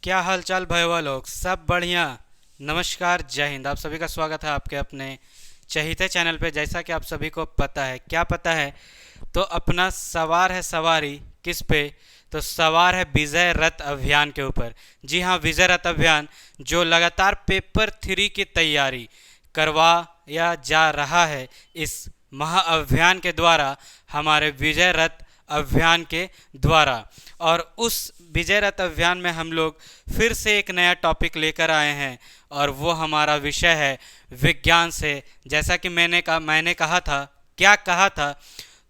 क्या हालचाल भैया लोग, सब बढ़िया। नमस्कार, जय हिंद। आप सभी का स्वागत है आपके अपने चहीते चैनल पे। जैसा कि आप सभी को पता है, क्या पता है, तो अपना सवार है सवारी किस पे, तो सवार है विजय रथ अभियान के ऊपर। जी हाँ, विजय रथ अभियान जो लगातार पेपर 3 की तैयारी करवाया जा रहा है इस महाअभियान के द्वारा, हमारे विजय रथ अभियान के द्वारा। और उस विजय रथ अभियान में हम लोग फिर से एक नया टॉपिक लेकर आए हैं और वो हमारा विषय है विज्ञान से। जैसा कि मैंने कहा था, क्या कहा था,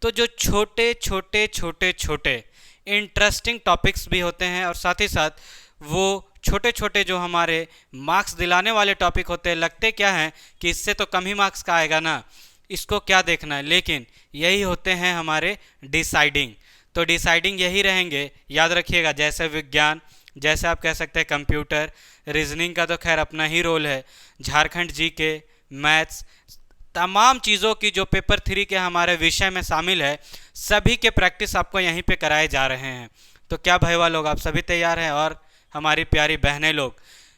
तो जो छोटे छोटे छोटे छोटे इंटरेस्टिंग टॉपिक्स भी होते हैं और साथ ही साथ वो छोटे छोटे जो हमारे मार्क्स दिलाने वाले टॉपिक होते हैं, लगते क्या हैं कि इससे तो कम ही मार्क्स का आएगा ना, इसको क्या देखना है, लेकिन यही होते हैं हमारे डिसाइडिंग। तो डिसाइडिंग यही रहेंगे, याद रखिएगा। जैसे विज्ञान, जैसे आप कह सकते हैं कंप्यूटर, रीजनिंग का तो खैर अपना ही रोल है, झारखंड जीके, मैथ्स, तमाम चीज़ों की जो पेपर 3 के हमारे विषय में शामिल है, सभी के प्रैक्टिस आपको यहीं पे कराए जा रहे हैं। तो क्या भैया लोग, आप सभी तैयार हैं? और हमारी प्यारी बहनें लोग,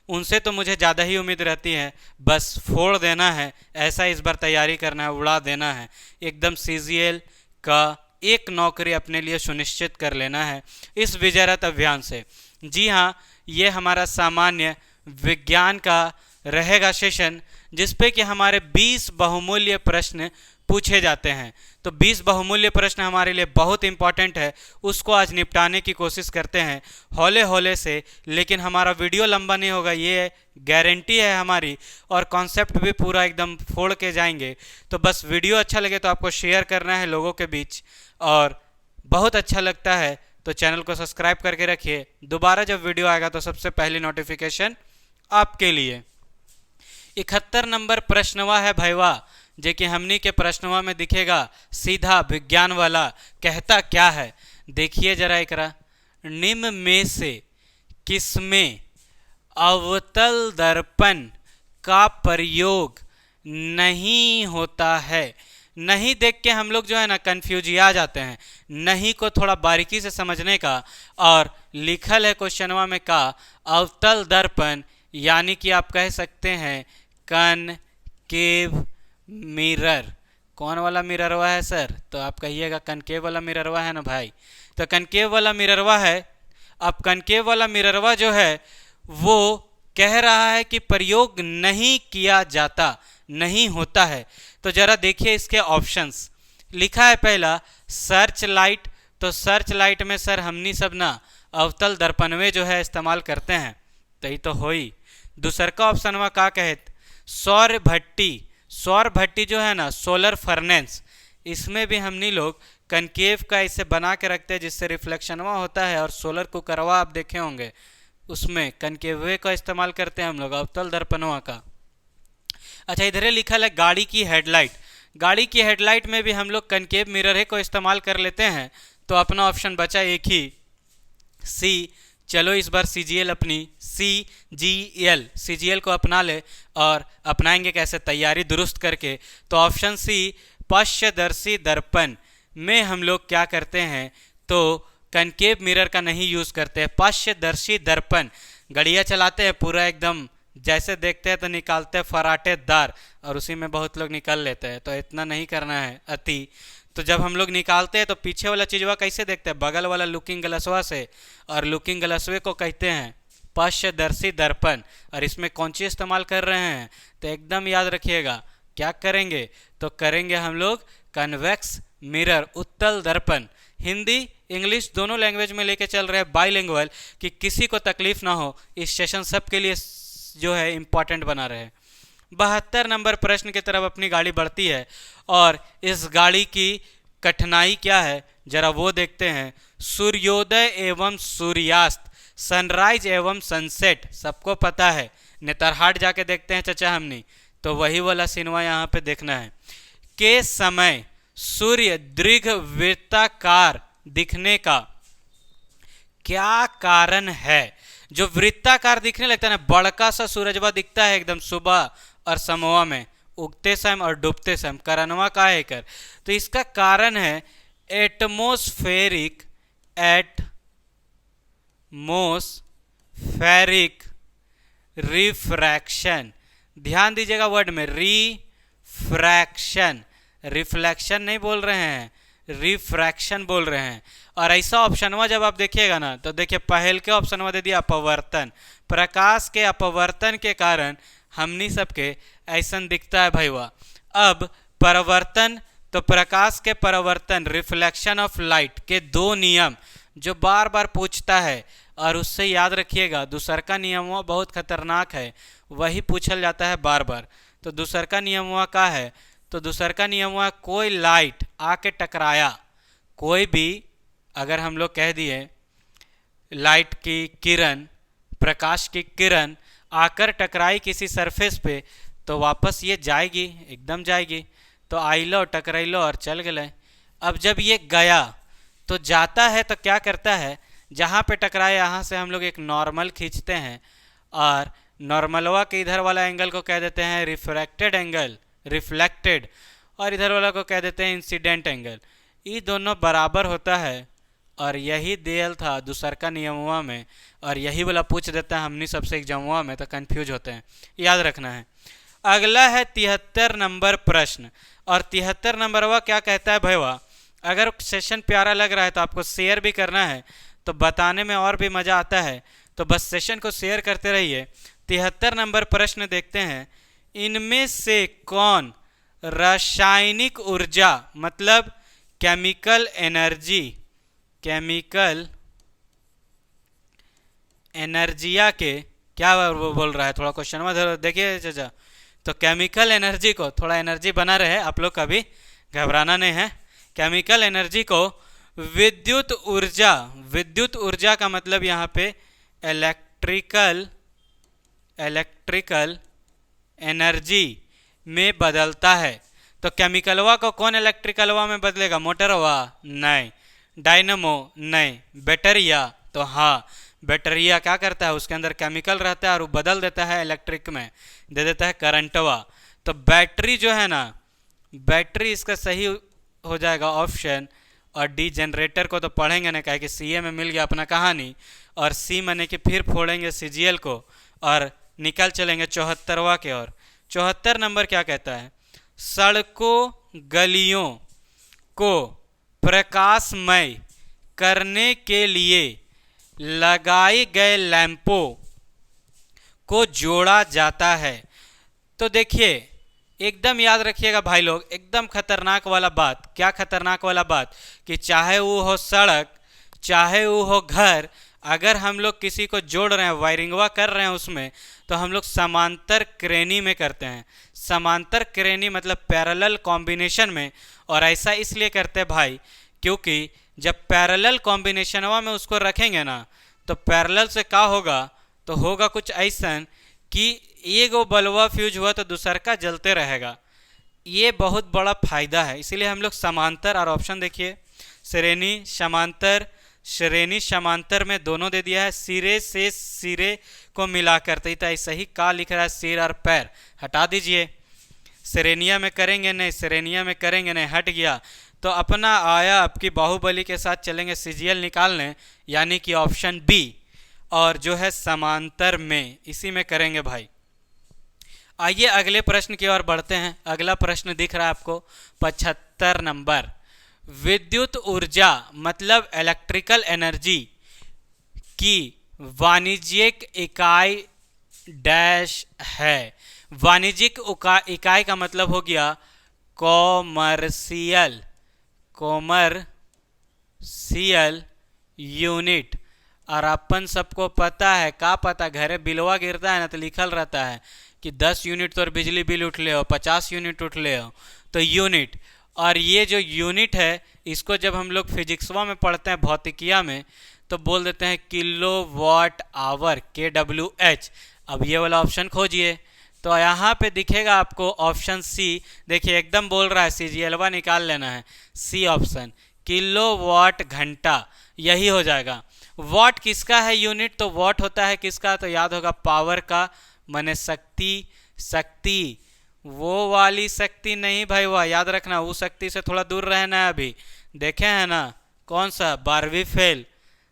उनसे तो मुझे ज़्यादा ही उम्मीद रहती है, बस फोड़ देना है, ऐसा इस बार तैयारी करना है, उड़ा देना है, एकदम सीजीएल का एक नौकरी अपने लिए सुनिश्चित कर लेना है इस विजय रथ अभियान से। जी हाँ, ये हमारा सामान्य विज्ञान का रहेगा सेशन, जिसपे कि हमारे 20 बहुमूल्य प्रश्न पूछे जाते हैं। तो 20 बहुमूल्य प्रश्न हमारे लिए बहुत इंपॉर्टेंट है, उसको आज निपटाने की कोशिश करते हैं हौले हौले से। लेकिन हमारा वीडियो लंबा नहीं होगा, ये गारंटी है हमारी, और कॉन्सेप्ट भी पूरा एकदम फोड़ के जाएंगे। तो बस वीडियो अच्छा लगे तो आपको शेयर करना है लोगों के बीच, और बहुत अच्छा लगता है तो चैनल को सब्सक्राइब करके रखिए। दोबारा जब वीडियो आएगा तो सबसे पहली नोटिफिकेशन आपके लिए। 71 नंबर प्रश्नवा है भैया, जे कि हमनी के प्रश्नवा में दिखेगा सीधा विज्ञान वाला। कहता क्या है, देखिए जरा एकरा। निम्न में से किसमें अवतल दर्पण का प्रयोग नहीं होता है? नहीं देख के हम लोग जो है ना कंफ्यूज आ जाते हैं, नहीं को थोड़ा बारीकी से समझने का। और लिखल है क्वेश्चनवा में का अवतल दर्पण, यानी कि आप कह सकते हैं कनकेव मिरर। कौन वाला मिररवा है सर? तो आप कहिएगा कनकेव वाला मिररवा है ना भाई। तो कनकेव वाला मिररवा है। अब कनकेव वाला मिररवा जो है वो कह रहा है कि प्रयोग नहीं किया जाता, नहीं होता है। तो जरा देखिए इसके ऑप्शंस। लिखा है पहला सर्च लाइट, तो सर्च लाइट में सर हमनी सब ना अवतल दर्पणवे जो है इस्तेमाल करते हैं, तो ये तो हो ही। दूसर का ऑप्शन में का कहत सौर भट्टी, सौर भट्टी जो है ना सोलर फर्नेस, इसमें भी हमनी लोग कनकेव का इसे बना के रखते हैं जिससे रिफ्लेक्शनवा होता है। और सोलर कुकरवा आप देखे होंगे, उसमें कनकेवे का इस्तेमाल करते हैं हम लोग, अवतल दर्पणवा का। अच्छा, इधर लिखा है गाड़ी की हेडलाइट। गाड़ी की हेडलाइट में भी हम लोग कनकेव मिरर को इस्तेमाल कर लेते हैं। तो अपना ऑप्शन बचा एक ही, सी। चलो इस बार सीजीएल अपनी सीजीएल सीजीएल को अपना ले, और अपनाएंगे कैसे, तैयारी दुरुस्त करके। तो ऑप्शन सी पश्चदर्शी दर्पण में हम लोग क्या करते हैं, तो कनकेव मिरर का नहीं यूज करते हैं, पश्चदर्शी दर्पण। गड़िया चलाते हैं पूरा एकदम, जैसे देखते हैं तो निकालते हैं फराटेदार, और उसी में बहुत लोग निकाल लेते हैं। तो इतना नहीं करना है अति। तो जब हम लोग निकालते हैं तो पीछे वाला चीजवा कैसे देखते हैं, बगल वाला लुकिंग ग्लासवा से, और लुकिंग ग्लासवे को कहते हैं पश्चदर्शी दर्पण। और इसमें कौन सी इस्तेमाल कर रहे हैं, तो एकदम याद रखिएगा क्या करेंगे, तो करेंगे हम लोग कन्वेक्स मिरर, उत्तल दर्पण। हिंदी इंग्लिश दोनों लैंग्वेज में लेके चल रहे हैं, बाईलिंगुअल, कि किसी को तकलीफ ना हो। इस सेशन सबके लिए जो है इंपॉर्टेंट बना रहे। 72 नंबर प्रश्न की तरफ अपनी गाड़ी बढ़ती है, और इस गाड़ी की कठिनाई क्या है जरा वो देखते हैं। सूर्योदय एवं सूर्यास्त, सनराइज एवं सनसेट, सबको पता है। नेतरहाट जाके देखते हैं चचा हमने, तो वही वाला सिनेमा यहाँ पे देखना है। के समय सूर्य दीर्घवृत्ताकार दिखने का क्या कारण है? जो वृत्ताकार दिखने लगता है ना, बड़का सा सूरजवा दिखता है एकदम सुबह और समोआ में, उगते समय और डूबते समय, कारणवा का है कर, तो इसका कारण है एटमोस्फेरिक फेरिक रिफ्रैक्शन। ध्यान दीजिएगा वर्ड में, रिफ्रैक्शन, रिफ्लेक्शन नहीं बोल रहे हैं, रिफ्रैक्शन बोल रहे हैं। और ऐसा ऑप्शनवा जब आप देखिएगा ना तो देखिए पहल के ऑप्शनवा दे दिया अपवर्तन, प्रकाश के अपवर्तन के कारण हमनी सबके ऐसा दिखता है भैया। अब परावर्तन, तो प्रकाश के परावर्तन, रिफ्लेक्शन ऑफ लाइट के दो नियम जो बार बार पूछता है, और उससे याद रखिएगा दूसर का नियम बहुत खतरनाक है, वही पूछल जाता है बार बार। तो दूसर का नियम का है, तो दूसर का नियम कोई लाइट आके टकराया, कोई भी अगर हम लोग कह दिए लाइट की किरण, प्रकाश की किरण आकर टकराई किसी सरफेस पे, तो वापस ये जाएगी, एकदम जाएगी। तो आइलो टकराइलो और चल गए। अब जब ये गया तो जाता है तो क्या करता है, जहाँ पे टकराए यहाँ से हम लोग एक नॉर्मल खींचते हैं, और नॉर्मलवा के इधर वाला एंगल को कह देते हैं रिफ्रैक्टेड एंगल, रिफ्लेक्टेड, और इधर वाला को कह देते हैं इंसिडेंट एंगल। ये दोनों बराबर होता है, और यही दियल था दूसरका नियमवा में, और यही वाला पूछ देता है हमनी सबसे एग्जामवा में, तो कंफ्यूज होते हैं, याद रखना है। अगला है 73 नंबर प्रश्न, और 73 नंबरवा क्या कहता है भैया, अगर सेशन प्यारा लग रहा है तो आपको शेयर भी करना है, तो बताने में और भी मज़ा आता है, तो बस सेशन को शेयर करते रहिए। 73 नंबर प्रश्न देखते हैं, इनमें से कौन रासायनिक ऊर्जा मतलब केमिकल एनर्जी, केमिकल एनर्जिया के क्या वो बोल रहा है, थोड़ा क्वेश्चन में देखिए चाचा। तो केमिकल एनर्जी को, थोड़ा एनर्जी बना रहे, आप लोग कभी घबराना नहीं है। केमिकल एनर्जी को विद्युत ऊर्जा, विद्युत ऊर्जा का मतलब यहाँ पे इलेक्ट्रिकल एनर्जी में बदलता है। तो केमिकलवा को कौन इलेक्ट्रिकलवा में बदलेगा, मोटरवा नहीं, डायनमो नहीं, बैटरिया तो हाँ, बैटरिया क्या करता है, उसके अंदर केमिकल रहता है और वो बदल देता है इलेक्ट्रिक में, दे देता है करंटवा। तो बैटरी जो है ना, बैटरी इसका सही हो जाएगा ऑप्शन। और डी जनरेटर को तो पढ़ेंगे ना, कहे कि सीए में मिल गया अपना कहानी, और सी माने कि फिर फोड़ेंगे सीजीएल को और निकल चलेंगे 74वां के ओर। 74 नंबर क्या कहता है, सड़कों गलियों को प्रकाशमय करने के लिए लगाए गए लैंपों को जोड़ा जाता है। तो देखिए एकदम याद रखिएगा भाई लोग, एकदम खतरनाक वाला बात, क्या खतरनाक वाला बात, कि चाहे वो हो सड़क, चाहे वो हो घर, अगर हम लोग किसी को जोड़ रहे हैं, वायरिंगवा कर रहे हैं उसमें, तो हम लोग समांतर क्रेनी में करते हैं। समांतर क्रेनी मतलब पैरेलल कॉम्बिनेशन में। और ऐसा इसलिए करते हैं भाई, क्योंकि जब पैरेलल कॉम्बिनेशनवा में उसको रखेंगे ना, तो पैरेलल से क्या होगा, तो होगा कुछ ऐसा कि एगो बल्बवा फ्यूज हुआ तो दूसर का जलते रहेगा। ये बहुत बड़ा फायदा है, इसीलिए हम लोग समांतर, और ऑप्शन देखिए श्रेणी समांतर, श्रेणी समांतर में दोनों दे दिया है, सिरे से सिरे को मिलाकर। तो ऐसा ही का लिख रहा है, सिर और पैर हटा दीजिए, श्रेणिया में करेंगे नहीं, श्रेणिया में करेंगे नहीं, हट गया। तो अपना आया आपकी बाहुबली के साथ चलेंगे सीजीएल निकालने, यानी कि ऑप्शन बी, और जो है समांतर में, इसी में करेंगे भाई। आइए अगले प्रश्न की ओर बढ़ते हैं। अगला प्रश्न दिख रहा है आपको 75 नंबर, विद्युत ऊर्जा मतलब इलेक्ट्रिकल एनर्जी की वाणिज्यिक इकाई डैश है। वाणिज्यिक इकाई का मतलब हो गया कॉमर्शियल, कॉमर्शियल यूनिट। और अपन सबको पता है, का पता, घरे बिलवा गिरता है ना तो लिखल रहता है कि 10 यूनिट तो बिजली बिल उठ ले हो, 50 यूनिट उठ ले हो, तो यूनिट। और ये जो यूनिट है, इसको जब हम लोग फिजिक्सवा में पढ़ते हैं, भौतिकिया में, तो बोल देते हैं किलो वाट आवर, KWH। अब ये वाला ऑप्शन खोजिए, तो यहाँ पे दिखेगा आपको ऑप्शन सी। देखिए एकदम बोल रहा है, सीजीएलवा निकाल लेना है, सी ऑप्शन, किलो वाट घंटा, यही हो जाएगा। वाट किसका है यूनिट, तो वाट होता है किसका, तो याद होगा पावर का, माने शक्ति, शक्ति वो वाली शक्ति नहीं भाई, वह याद रखना, वो शक्ति से थोड़ा दूर रहना है। अभी देखे हैं ना, कौन सा, 12वीं फेल,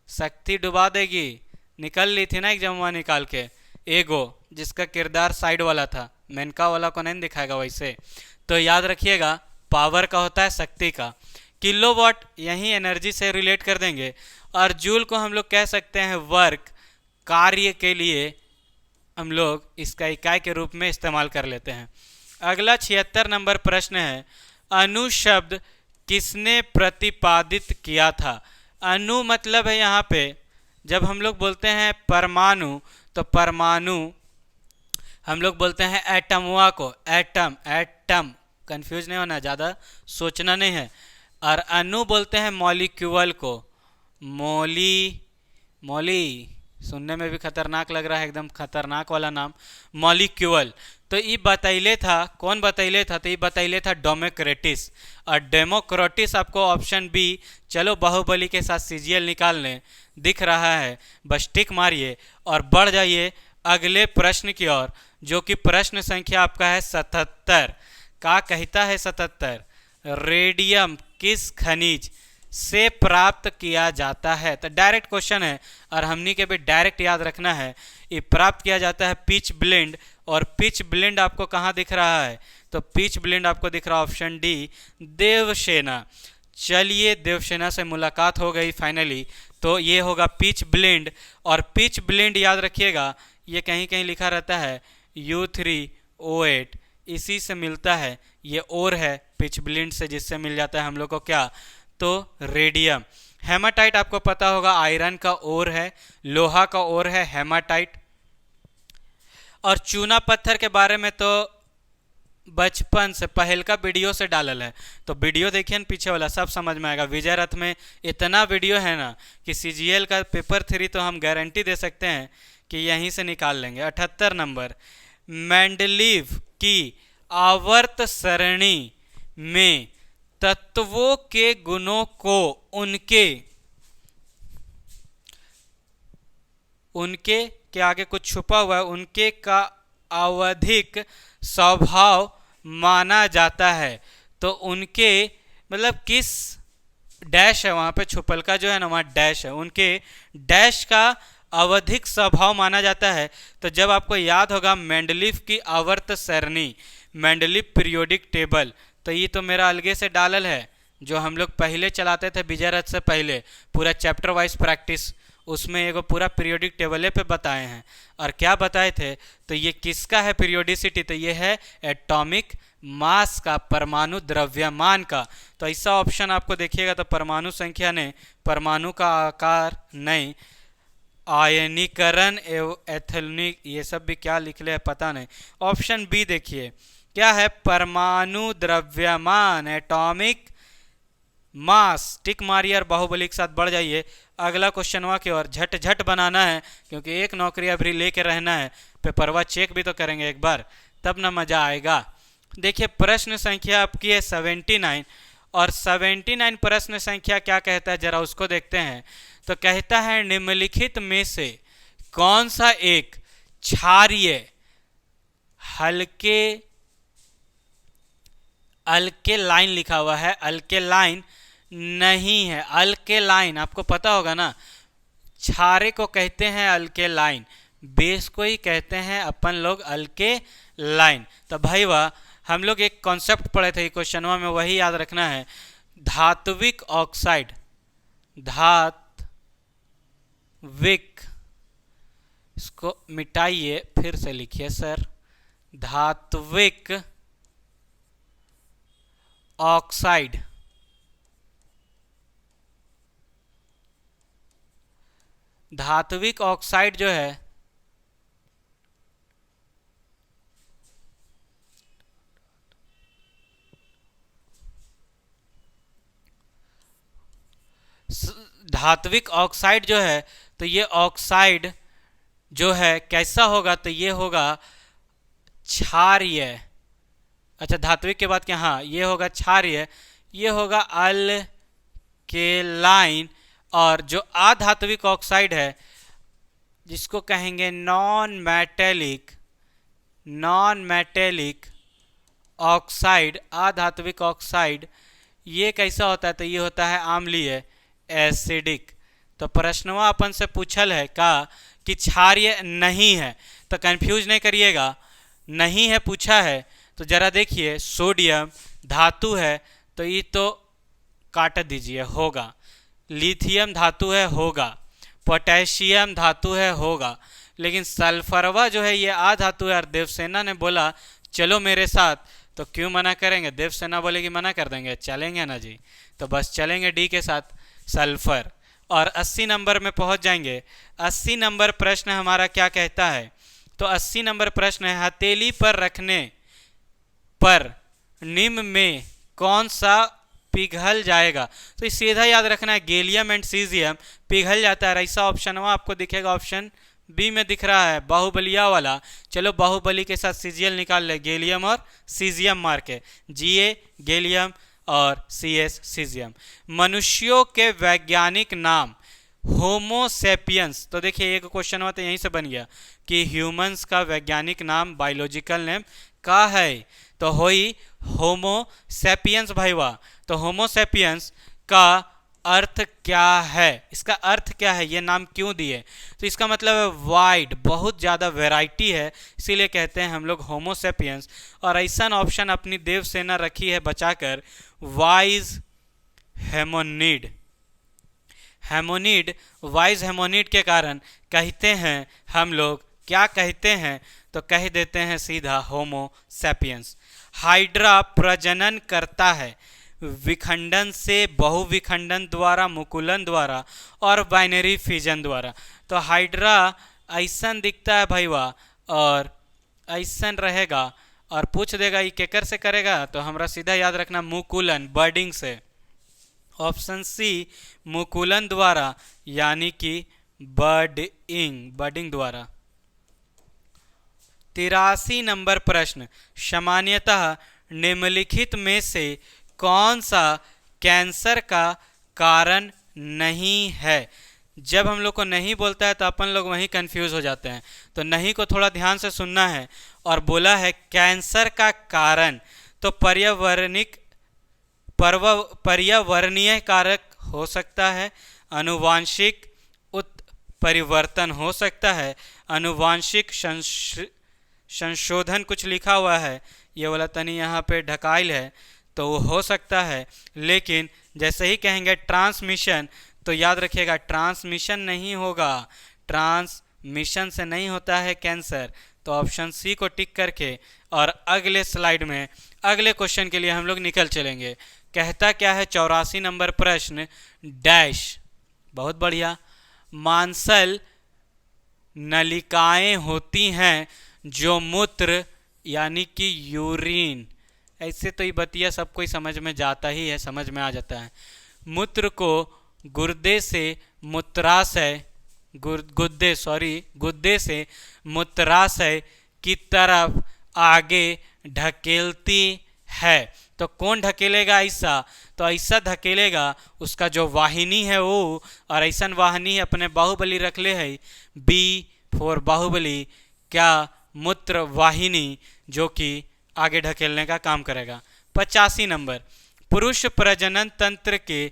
शक्ति डुबा देगी, निकल ली थी ना एग्जाम वहाँ निकाल के, एगो जिसका किरदार साइड वाला था, मेनका वाला को नहीं दिखाएगा वैसे। तो याद रखिएगा पावर का होता है शक्ति का, किलोवाट यही एनर्जी से रिलेट कर देंगे, और जूल को हम लोग कह सकते हैं वर्क, कार्य के लिए हम लोग इसका इकाई के रूप में इस्तेमाल कर लेते हैं। अगला 76 नंबर प्रश्न है, अणु शब्द किसने प्रतिपादित किया था। अणु मतलब है यहाँ पे जब हम लोग बोलते हैं परमाणु, तो परमाणु हम लोग बोलते हैं एटमवा को, एटम एटम, कंफ्यूज नहीं होना, ज़्यादा सोचना नहीं है। और अणु बोलते हैं मॉलिक्यूल को, मॉली सुनने में भी खतरनाक लग रहा है, एकदम खतरनाक वाला नाम, मॉलिक्यूल। तो ये बतैले था, कौन बतैले था, तो ये बतैले था डेमोक्रेटिस। और डेमोक्रेटिस आपको ऑप्शन बी, चलो बाहुबली के साथ सीजीएल निकालने दिख रहा है, बस टिक मारिए और बढ़ जाइए अगले प्रश्न की ओर, जो कि प्रश्न संख्या आपका है 77। का कहता है 77, रेडियम किस खनिज से प्राप्त किया जाता है। तो डायरेक्ट क्वेश्चन है और हमनी के भी डायरेक्ट याद रखना है, ये प्राप्त किया जाता है पिच ब्लेंड। और पिच ब्लेंड आपको कहाँ दिख रहा है, तो पिच ब्लेंड आपको दिख रहा है ऑप्शन डी, देवसेना। चलिए देवसेना से मुलाकात हो गई फाइनली, तो ये होगा पिच ब्लेंड। और पिच ब्लेंड याद रखिएगा ये कहीं कहीं लिखा रहता है U3O8, इसी से मिलता है, ये और है पिच ब्लेंड से, जिससे मिल जाता है हम लोग को क्या, तो रेडियम। हेमाटाइट आपको पता होगा आयरन का ओर है, लोहा का ओर है हेमाटाइट। और चूना पत्थर के बारे में तो बचपन से पहल का वीडियो से डालल है, तो वीडियो देखिए न पीछे वाला, सब समझ में आएगा। विजय रथ में इतना वीडियो है ना कि सीजीएल का पेपर 3 तो हम गारंटी दे सकते हैं कि यहीं से निकाल लेंगे। 78 नंबर, मेंडलीव की आवर्त सरणी में तत्वों के गुणों को उनके के आगे कुछ छुपा हुआ है, उनके का आवधिक स्वभाव माना जाता है। तो उनके मतलब किस डैश है, वहाँ पे छुपल का जो है ना वहाँ डैश है, उनके डैश का आवधिक स्वभाव माना जाता है। तो जब आपको याद होगा मेंडलीव की आवर्त सरणी, मेंडलीव पीरियोडिक टेबल, तो ये तो मेरा अलगे से डालल है, जो हम लोग पहले चलाते थे विजय रथ से पहले, पूरा चैप्टर वाइज प्रैक्टिस, उसमें एगो पूरा पीरियोडिक टेबल पे बताए हैं। और क्या बताए थे, तो ये किसका है पीरियोडिसिटी, तो ये है एटॉमिक मास का, परमाणु द्रव्यमान का। तो ऐसा ऑप्शन आपको देखिएगा तो परमाणु संख्या ने, परमाणु का आकार नहीं, आयनीकरण एवं एथेनिक, ये सब भी क्या लिख ले है पता नहीं। ऑप्शन बी देखिए क्या है, परमाणु द्रव्यमान, एटॉमिक मास। टिक मारिए और बाहुबली के साथ बढ़ जाइए अगला क्वेश्चनवा की ओर। झट झट बनाना है क्योंकि एक नौकरी अभी लेके रहना है, पेपरवा चेक भी तो करेंगे एक बार, तब ना मजा आएगा। देखिए प्रश्न संख्या आपकी है 79, और 79 प्रश्न संख्या क्या कहता है जरा उसको देखते हैं। तो कहता है निम्नलिखित में से कौन सा एक क्षारीय हल्के, अल्केलाइन लिखा हुआ है, अल्केलाइन नहीं है। अल्केलाइन आपको पता होगा ना, क्षारे को कहते हैं अल्केलाइन, बेस को ही कहते हैं अपन लोग अल्केलाइन। तो भाई वाह, हम लोग एक कॉन्सेप्ट पढ़े थे क्वेश्चनवा में, वही याद रखना है। धात्विक ऑक्साइड, धात्विक, इसको मिटाइए फिर से लिखिए सर, धात्विक ऑक्साइड, धात्विक ऑक्साइड जो है धात्विक ऑक्साइड जो है, तो ये ऑक्साइड जो है कैसा होगा, तो ये होगा क्षारीय। अच्छा धात्विक के बाद क्या, हाँ ये होगा क्षारीय, ये होगा अल्केलाइन। और जो अधात्विक ऑक्साइड है जिसको कहेंगे नॉन मेटेलिक ऑक्साइड, अधात्विक ऑक्साइड, ये कैसा होता है, तो ये होता है आम्लीय, एसिडिक। तो प्रश्नवा अपन से पूछल है का कि क्षारीय नहीं है। तो कंफ्यूज नहीं करिएगा, नहीं है पूछा है तो जरा देखिए, सोडियम धातु है तो ये तो काट दीजिए, होगा। लिथियम धातु है, होगा। पोटेशियम धातु है, होगा। लेकिन सल्फरवा जो है ये अधातु है। और देवसेना ने बोला चलो मेरे साथ, तो क्यों मना करेंगे? देवसेना बोलेगी मना कर देंगे, चलेंगे ना जी। तो बस चलेंगे डी के साथ, सल्फर। और 80 नंबर में पहुंच जाएंगे। 80 नंबर प्रश्न हमारा क्या कहता है? तो 80 नंबर प्रश्न है, हथेली पर रखने पर निम्न में कौन सा पिघल जाएगा? तो सीधा याद रखना है, गैलियम एंड सीजियम पिघल जाता है। ऐसा ऑप्शन आपको दिखेगा, ऑप्शन बी में दिख रहा है, बाहुबलिया वाला। चलो बाहुबली के साथ सीजीएल निकाल ले, गैलियम और सीजियम मार के, जीए गैलियम और सीएस सीजियम। मनुष्यों के वैज्ञानिक नाम होमोसेपियंस। तो देखिए एक क्वेश्चन हुआ तो यहीं से बन गया कि ह्यूमंस का वैज्ञानिक नाम, बायोलॉजिकल नेम का है, तो होई होमोसेपियंस भाई वाह। तो होमोसेपियंस का अर्थ क्या है? इसका अर्थ क्या है? ये नाम क्यों दिए? तो इसका मतलब है वाइड, बहुत ज़्यादा वैरायटी है, इसीलिए कहते हैं हम लोग होमोसेपियंस। और ऐसा ऑप्शन अपनी देवसेना रखी है बचाकर, वाइज हेमोनिड। हेमोनिड, वाइज हेमोनिड के कारण कहते हैं हम लोग, क्या कहते हैं? तो कह देते हैं सीधा होमोसेपियंस। हाइड्रा प्रजनन करता है विखंडन से, बहुविखंडन द्वारा, मुकुलन द्वारा और बाइनरी फिजन द्वारा। तो हाइड्रा ऐसा दिखता है भाई वाह, और ऐसा रहेगा। और पूछ देगा ये केकर से करेगा, तो हमरा सीधा याद रखना मुकुलन, बर्डिंग से। ऑप्शन सी मुकुलन द्वारा, यानी कि बर्डिंग द्वारा। 83 नंबर प्रश्न, सामान्यतः निम्नलिखित में से कौन सा कैंसर का कारण नहीं है? जब हम लोग को नहीं बोलता है तो अपन लोग वहीं कंफ्यूज हो जाते हैं, तो नहीं को थोड़ा ध्यान से सुनना है। और बोला है कैंसर का कारण, तो पर्यावरणीय कारक हो सकता है, आनुवांशिक उत्परिवर्तन हो सकता है, आनुवांशिक संशोधन कुछ लिखा हुआ है, ये वाला तनी यहाँ पे ढकाइल है, तो वो हो सकता है। लेकिन जैसे ही कहेंगे ट्रांसमिशन, तो याद रखिएगा ट्रांसमिशन नहीं होगा, ट्रांसमिशन से नहीं होता है कैंसर। तो ऑप्शन सी को टिक करके और अगले स्लाइड में अगले क्वेश्चन के लिए हम लोग निकल चलेंगे। कहता क्या है 84 नंबर प्रश्न, डैश, बहुत बढ़िया, मांसल नलिकाएं होती हैं जो मूत्र यानी कि यूरिन, ऐसे तो ये बतिया सबको समझ में जाता ही है, समझ में आ जाता है। मूत्र को गुर्दे से मूत्राशय, गुद्दे से मूत्राशय की तरफ आगे ढकेलती है। तो कौन ढकेलेगा ऐसा? तो ऐसा ढकेलेगा उसका जो वाहिनी है वो, और ऐसा वाहिनी अपने बाहुबली रख ले है, बी फॉर बाहुबली, क्या मूत्र वाहिनी, जो कि आगे ढकेलने का काम करेगा। 85 नंबर, पुरुष प्रजनन तंत्र के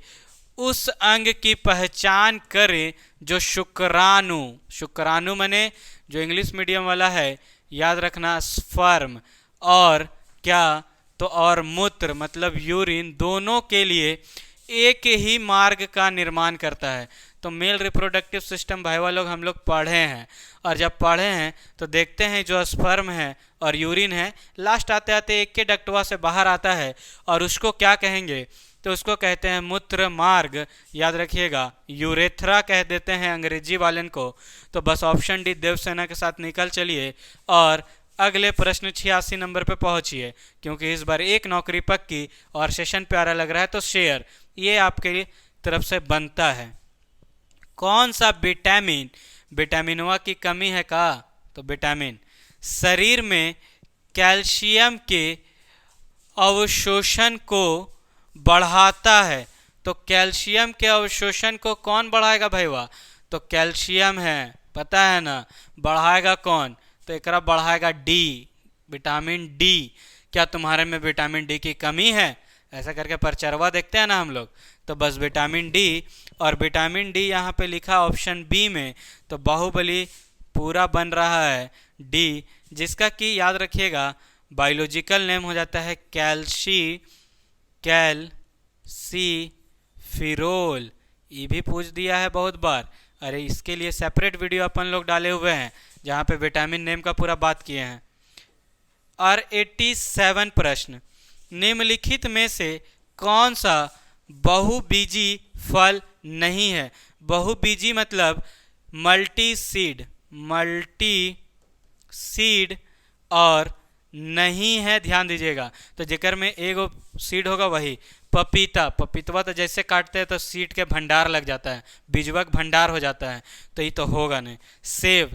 उस अंग की पहचान करे जो शुक्राणु माने जो इंग्लिश मीडियम वाला है याद रखना स्पर्म, और क्या तो और मूत्र मतलब यूरिन, दोनों के लिए एक ही मार्ग का निर्माण करता है। तो मेल रिप्रोडक्टिव सिस्टम भाई लोग हम लोग पढ़े हैं, और जब पढ़े हैं तो देखते हैं जो स्पर्म है और यूरिन है लास्ट आते आते एक के डक्टवा से बाहर आता है, और उसको क्या कहेंगे? तो उसको कहते हैं मूत्र मार्ग, याद रखिएगा यूरेथ्रा कह देते हैं अंग्रेजी वालन को। तो बस ऑप्शन डी देवसेना के साथ निकल चलिए और अगले प्रश्न 86 नंबर पे पहुंचिए, क्योंकि इस बार एक नौकरी पक्की और सेशन प्यारा लग रहा है, तो शेयर ये आपके तरफ से बनता है। कौन सा विटामिनवा की कमी है का? तो विटामिन शरीर में कैल्शियम के अवशोषण को बढ़ाता है। तो कैल्शियम के अवशोषण को कौन बढ़ाएगा भाई वाह? तो कैल्शियम है, पता है ना, बढ़ाएगा कौन? तो एकरा बढ़ाएगा डी, विटामिन डी। क्या तुम्हारे में विटामिन डी की कमी है? ऐसा करके परचरवा देखते हैं ना हम लोग, तो बस विटामिन डी, और विटामिन डी यहाँ पे लिखा ऑप्शन बी में, तो बाहुबली पूरा बन रहा है डी, जिसका कि याद रखिएगा बायोलॉजिकल नेम हो जाता है कैल्सीफिरोल। ये भी पूछ दिया है बहुत बार। अरे इसके लिए सेपरेट वीडियो अपन लोग डाले हुए हैं जहाँ पे विटामिन नेम का पूरा बात किए हैं। और 87 प्रश्न, निम्नलिखित में से कौन सा बहुबीजी फल नहीं है? बहुबीजी मतलब मल्टी सीड और नहीं है, ध्यान दीजिएगा। तो जेकर में एगो सीड होगा वही पपीतवा तो जैसे काटते हैं तो सीड के भंडार लग जाता है, बीजवा का भंडार हो जाता है, तो ये तो होगा नहीं।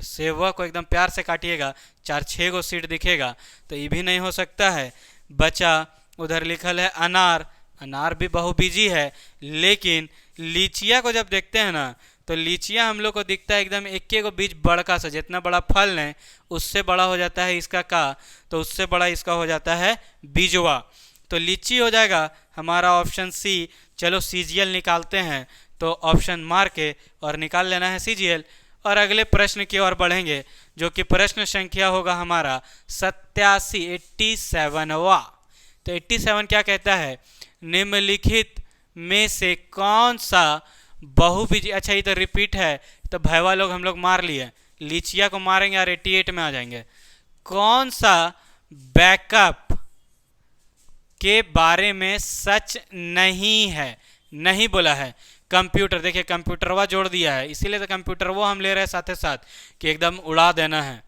सेबवा को एकदम प्यार से काटिएगा, 4-6 गो सीड दिखेगा, तो ये भी नहीं हो सकता है। बचा उधर लिखल है अनार भी बहुबीजी है। लेकिन लीचिया को जब देखते हैं ना, तो लीचिया हम लोग को दिखता है एकदम एक गो बीज बड़का सा, जितना बड़ा फल है उससे बड़ा हो जाता है इसका तो उससे बड़ा इसका हो जाता है बीजवा। तो लीची हो जाएगा हमारा ऑप्शन सी। चलो सीजीएल निकालते हैं, तो ऑप्शन मार के और निकाल लेना है सीजीएल। और अगले प्रश्न की ओर बढ़ेंगे, जो कि प्रश्न संख्या होगा हमारा 87वां। तो 87 क्या कहता है? निम्नलिखित में से कौन सा बहुबीजी, अच्छा ये तो रिपीट है, तो भैया लोग हम लोग मार लिए, लीचिया को मारेंगे और 88 में आ जाएंगे। कौन सा बैकअप के बारे में सच नहीं है? नहीं बोला है कंप्यूटर। देखिए कंप्यूटरवा जोड़ दिया है, इसीलिए तो कंप्यूटर वो हम ले रहे हैं साथ साथ कि एकदम उड़ा देना है।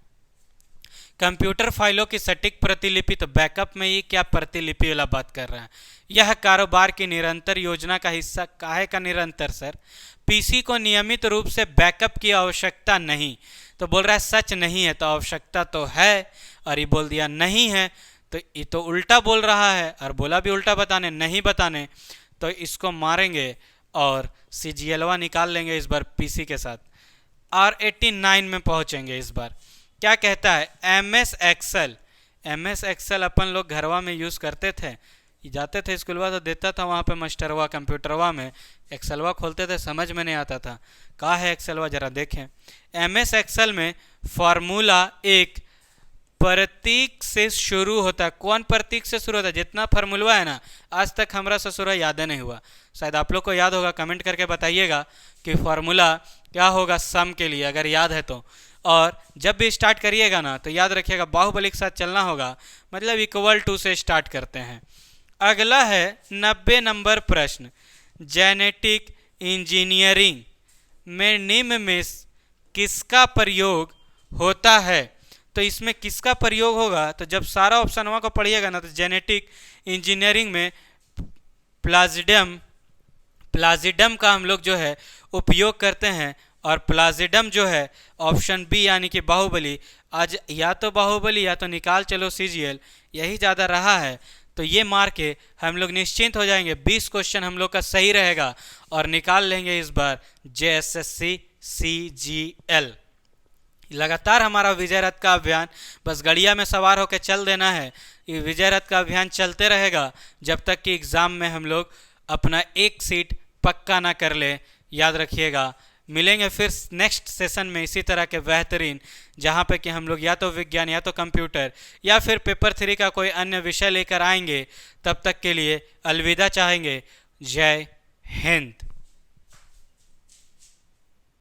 कंप्यूटर फाइलों की सटीक प्रतिलिपि, तो बैकअप में ये क्या प्रतिलिपि वाला बात कर रहा है? यह कारोबार की निरंतर योजना का हिस्सा काहे का निरंतर सर? पीसी को नियमित रूप से बैकअप की आवश्यकता नहीं, तो बोल रहा है सच नहीं है, तो आवश्यकता तो है, और ये बोल दिया नहीं है, तो ये तो उल्टा बोल रहा है, और बोला भी उल्टा बताने, नहीं बताने। तो इसको मारेंगे और सीजीएलवा निकाल लेंगे इस बार पीसी के साथ। और 89 में पहुंचेंगे इस बार। क्या कहता है? एमएस एक्सेल अपन लोग घरवा में यूज़ करते थे, जाते थे स्कूलवा तो देता था वहाँ पे मास्टरवा कंप्यूटरवा में, एक्सेलवा खोलते थे, समझ में नहीं आता था क्या है एक्सेलवा, जरा देखें। एमएस एक्सेल में फार्मूला एक प्रतीक से शुरू होता है। कौन प्रतीक से शुरू होता है? जितना फार्मूला है ना, आज तक हमारा ससुरा याद नहीं हुआ, शायद आप लोग को याद होगा, कमेंट करके बताइएगा कि फार्मूला क्या होगा सम के लिए, अगर याद है तो। और जब भी स्टार्ट करिएगा ना, तो याद रखिएगा बाहुबली के साथ चलना होगा, मतलब इक्वल टू से स्टार्ट करते हैं। अगला है 90 नंबर प्रश्न, जेनेटिक इंजीनियरिंग में निम्न में किसका प्रयोग होता है? तो इसमें किसका प्रयोग होगा? तो जब सारा ऑप्शन वहाँ को पढ़िएगा ना, तो जेनेटिक इंजीनियरिंग में प्लाजिडम का हम लोग जो है उपयोग करते हैं। और प्लाजिडम जो है ऑप्शन बी यानी कि बाहुबली, आज या तो बाहुबली या तो निकाल चलो सीजीएल, यही ज़्यादा रहा है। तो ये मार के हम लोग निश्चिंत हो जाएंगे, 20 क्वेश्चन हम लोग का सही रहेगा और निकाल लेंगे इस बार जेएसएससी सीजीएल। लगातार हमारा विजय रथ का अभियान, बस गड़िया में सवार होकर चल देना है। ये विजय रथ का अभियान चलते रहेगा जब तक कि एग्ज़ाम में हम लोग अपना एक सीट पक्का ना कर ले, याद रखिएगा। मिलेंगे फिर नेक्स्ट सेशन में इसी तरह के बेहतरीन, जहाँ पे कि हम लोग या तो विज्ञान या तो कंप्यूटर या फिर पेपर 3 का कोई अन्य विषय लेकर आएंगे। तब तक के लिए अलविदा चाहेंगे। जय हिंद।